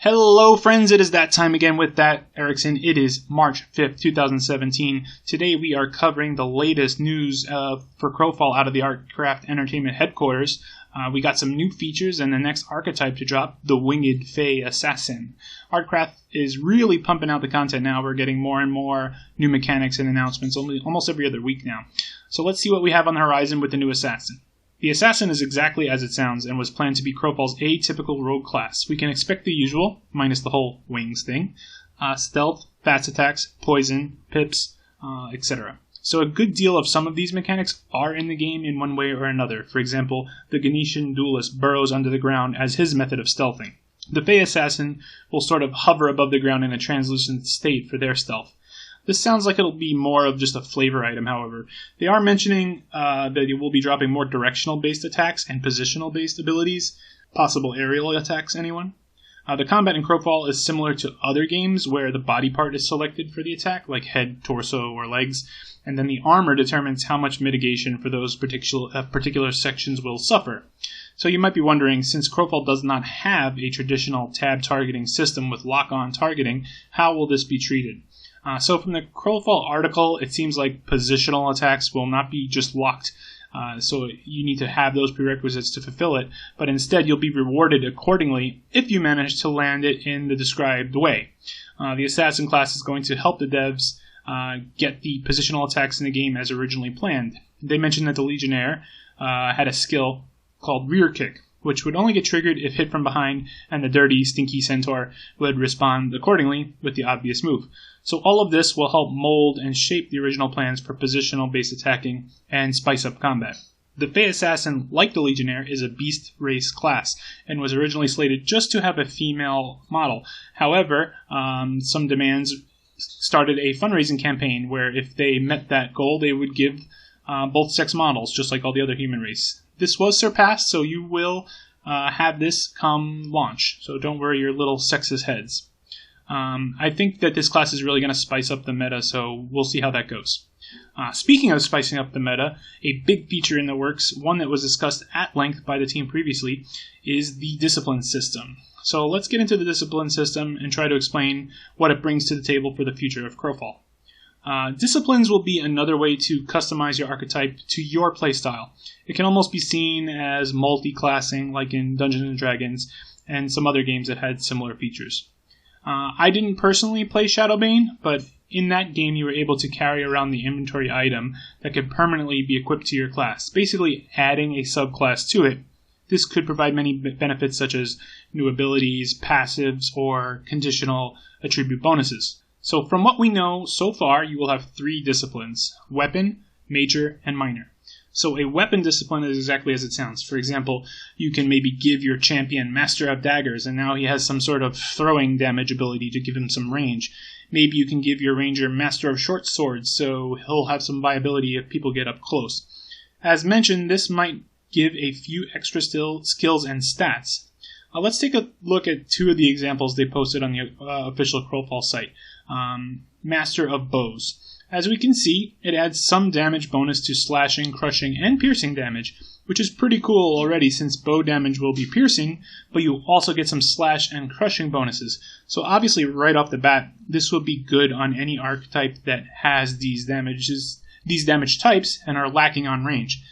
Hello friends, it is that time again with That Erickson. It is March 5th, 2017. Today we are covering the latest news for Crowfall out of the ArtCraft Entertainment headquarters. We got some new features and the next archetype to drop, the Winged Fey Assassin. ArtCraft is really pumping out the content now. We're getting more and more new mechanics and announcements almost every other week now. So let's see what we have on the horizon with the new Assassin. The Assassin is exactly as it sounds and was planned to be Crowfall's atypical rogue class. We can expect the usual, minus the whole wings thing, stealth, fast attacks, poison, pips, etc. So a good deal of some of these mechanics are in the game in one way or another. For example, the Ganetian duelist burrows under the ground as his method of stealthing. The Fey Assassin will sort of hover above the ground in a translucent state for their stealth. This sounds like it'll be more of just a flavor item, however. They are mentioning that it will be dropping more directional-based attacks and positional-based abilities, possible aerial attacks, anyone. The combat in Crowfall is similar to other games where the body part is selected for the attack, like head, torso, or legs, and then the armor determines how much mitigation for those particular sections will suffer. So you might be wondering, since Crowfall does not have a traditional tab targeting system with lock-on targeting, how will this be treated? So from the Crowfall article, it seems like positional attacks will not be just locked, so you need to have those prerequisites to fulfill it, but instead you'll be rewarded accordingly if you manage to land it in the described way. The Assassin class is going to help the devs get the positional attacks in the game as originally planned. They mentioned that the Legionnaire had a skill called Rear Kick, which would only get triggered if hit from behind, and the dirty, stinky centaur would respond accordingly with the obvious move. So all of this will help mold and shape the original plans for positional-based attacking and spice up combat. The Fey Assassin, like the Legionnaire, is a beast race class, and was originally slated just to have a female model. However, some demands started a fundraising campaign where if they met that goal, they would give both sex models, just like all the other human race. This was surpassed, so you will have this come launch. So don't worry your little sexist heads. I think that this class is really going to spice up the meta, so we'll see how that goes. Speaking of spicing up the meta, a big feature in the works, one that was discussed at length by the team previously, is the discipline system. So let's get into the discipline system and try to explain what it brings to the table for the future of Crowfall. Disciplines will be another way to customize your archetype to your playstyle. It can almost be seen as multi-classing, like in Dungeons & Dragons and some other games that had similar features. I didn't personally play Shadowbane, but in that game you were able to carry around the inventory item that could permanently be equipped to your class, basically adding a subclass to it. This could provide many benefits such as new abilities, passives, or conditional attribute bonuses. So from what we know so far, you will have 3 disciplines: weapon, major, and minor. So a weapon discipline is exactly as it sounds. For example, you can maybe give your champion Master of Daggers, and now he has some sort of throwing damage ability to give him some range. Maybe you can give your ranger Master of Short Swords, so he'll have some viability if people get up close. As mentioned, this might give a few extra skills and stats. Let's take a look at 2 of the examples they posted on the official Crowfall site. Master of Bows. As we can see, it adds some damage bonus to slashing, crushing, and piercing damage, which is pretty cool already since bow damage will be piercing, but you also get some slash and crushing bonuses. So obviously right off the bat, this will be good on any archetype that has these damage types and are lacking on range.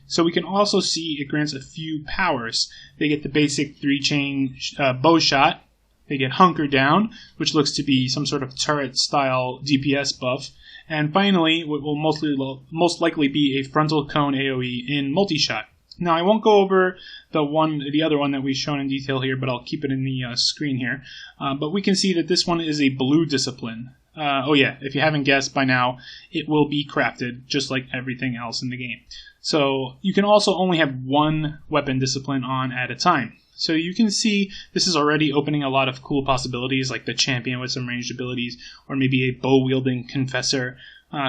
So we can also see it grants a few powers. They get the basic 3-chain bow shot. They get Hunker Down, which looks to be some sort of turret-style DPS buff. And finally, what will most likely be a Frontal Cone AoE in Multi-Shot. Now, I won't go over the other one that we've shown in detail here, but I'll keep it in the screen here. But we can see that this one is a blue discipline. Oh yeah, if you haven't guessed by now, it will be crafted just like everything else in the game. So you can also only have 1 weapon discipline on at a time. So you can see this is already opening a lot of cool possibilities, like the champion with some ranged abilities, or maybe a bow-wielding confessor.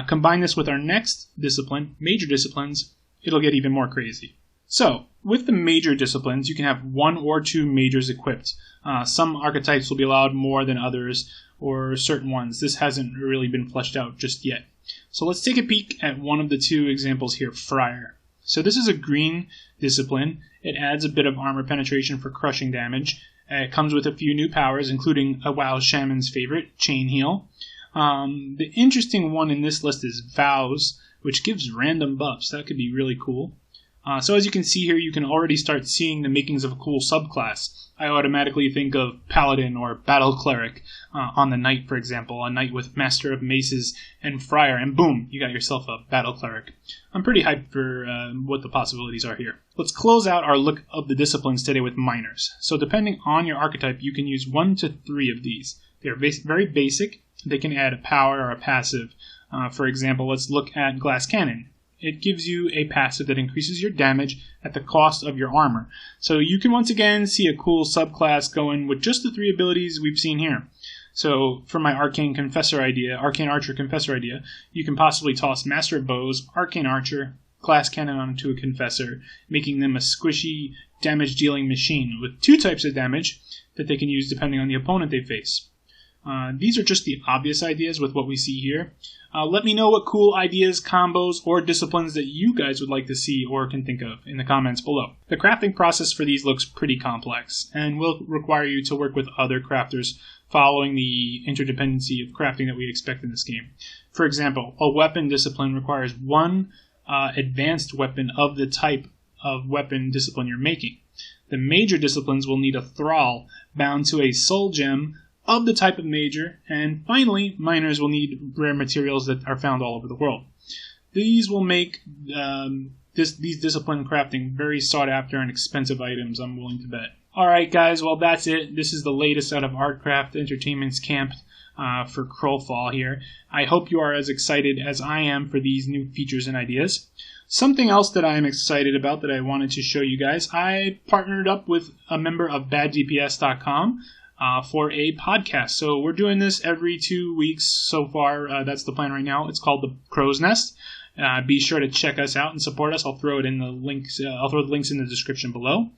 Combine this with our next discipline, major disciplines, it'll get even more crazy. So, with the major disciplines, you can have 1 or 2 majors equipped. Some archetypes will be allowed more than others, or certain ones. This hasn't really been fleshed out just yet. So let's take a peek at one of the 2 examples here, Friar. So this is a green discipline. It adds a bit of armor penetration for crushing damage, It comes with a few new powers, including a WoW Shaman's favorite, Chain Heal. The interesting one in this list is Vows, which gives random buffs. That could be really cool. So as you can see here, you can already start seeing the makings of a cool subclass. I automatically think of Paladin or Battle Cleric on the Knight, for example. A Knight with Master of Maces and Friar, and boom, you got yourself a Battle Cleric. I'm pretty hyped for what the possibilities are here. Let's close out our look of the disciplines today with Minors. So depending on your archetype, you can use 1 to 3 of these. They're very basic. They can add a power or a passive. For example, let's look at Glass Cannon. It gives you a passive that increases your damage at the cost of your armor. So you can once again see a cool subclass going with just the 3 abilities we've seen here. So for my Arcane Archer Confessor idea, you can possibly toss Master of Bows, Arcane Archer, Glass Cannon onto a Confessor, making them a squishy damage-dealing machine with 2 types of damage that they can use depending on the opponent they face. These are just the obvious ideas with what we see here. Let me know what cool ideas, combos, or disciplines that you guys would like to see or can think of in the comments below. The crafting process for these looks pretty complex and will require you to work with other crafters following the interdependency of crafting that we expect in this game. For example, a weapon discipline requires 1 advanced weapon of the type of weapon discipline you're making. The major disciplines will need a thrall bound to a soul gem of the type of major, and finally, minors will need rare materials that are found all over the world. These will make these discipline crafting very sought after and expensive items, I'm willing to bet. Alright guys, well that's it. This is the latest out of ArtCraft Entertainment's camp for Crowfall here. I hope you are as excited as I am for these new features and ideas. Something else that I am excited about that I wanted to show you guys, I partnered up with a member of baddps.com for a podcast. So we're doing this every 2 weeks so far. That's the plan right now. It's called The Crow's Nest. Be sure to check us out and support us. I'll throw the links in the description below.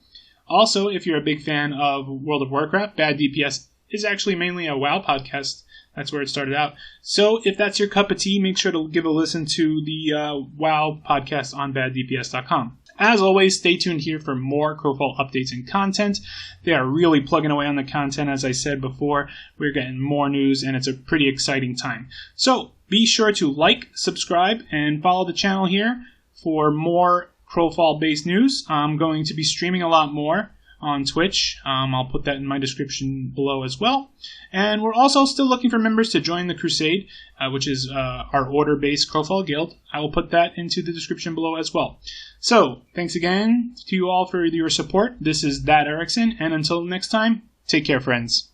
Also, if you're a big fan of World of Warcraft, Bad DPS is actually mainly a WoW podcast. That's where it started out. So if that's your cup of tea, make sure to give a listen to the WoW podcast on baddps.com. As always, stay tuned here for more Crowfall updates and content. They are really plugging away on the content, as I said before. We're getting more news, and it's a pretty exciting time. So be sure to like, subscribe, and follow the channel here for more Crowfall-based news. I'm going to be streaming a lot more on Twitch. I'll put that in my description below as well. And we're also still looking for members to join the Crusade, which is our order-based Crowfall guild. I will put that into the description below as well. So, thanks again to you all for your support. This is That Erickson, and until next time, take care, friends.